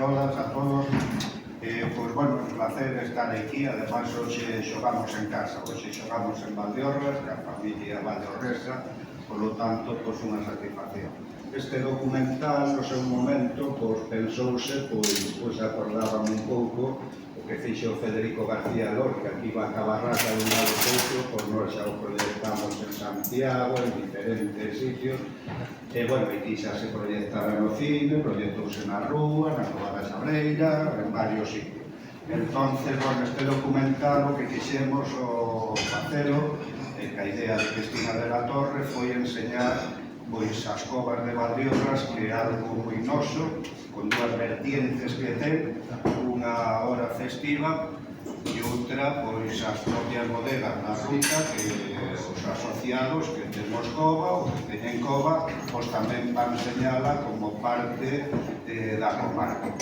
hola a todos. Pois, bueno, un placer estar aquí, ademais hoxe xogamos en casa, hoxe xogamos en Valdeorras, que a familia valdeorresa, polo tanto, pois unha satisfacción. Este documental, no seu momento, pois pensouse, pois acordaban un pouco o que fixo Federico García Lorca, que iba a Cabarraca de un lado pouco, pois nós xa o proyectamos en Santiago, en diferentes sitios, e, bueno, aquí xa se proyectara no cine, proyectouse na rúa, na Cova da Xabreira, en varios sitios. Entonces, bueno, este documental o que quixemos facelo, que a idea de Cristina de la Torre foi enseñar pois as covas de Valdeorras, que é algo moi noso, con dúas vertientes que ten, unha hora festiva e outra, pois, as propias bodegas na ruta, que os asociados que temos cova, ou que teñen cova, pois tamén van enseñala como parte da comarca.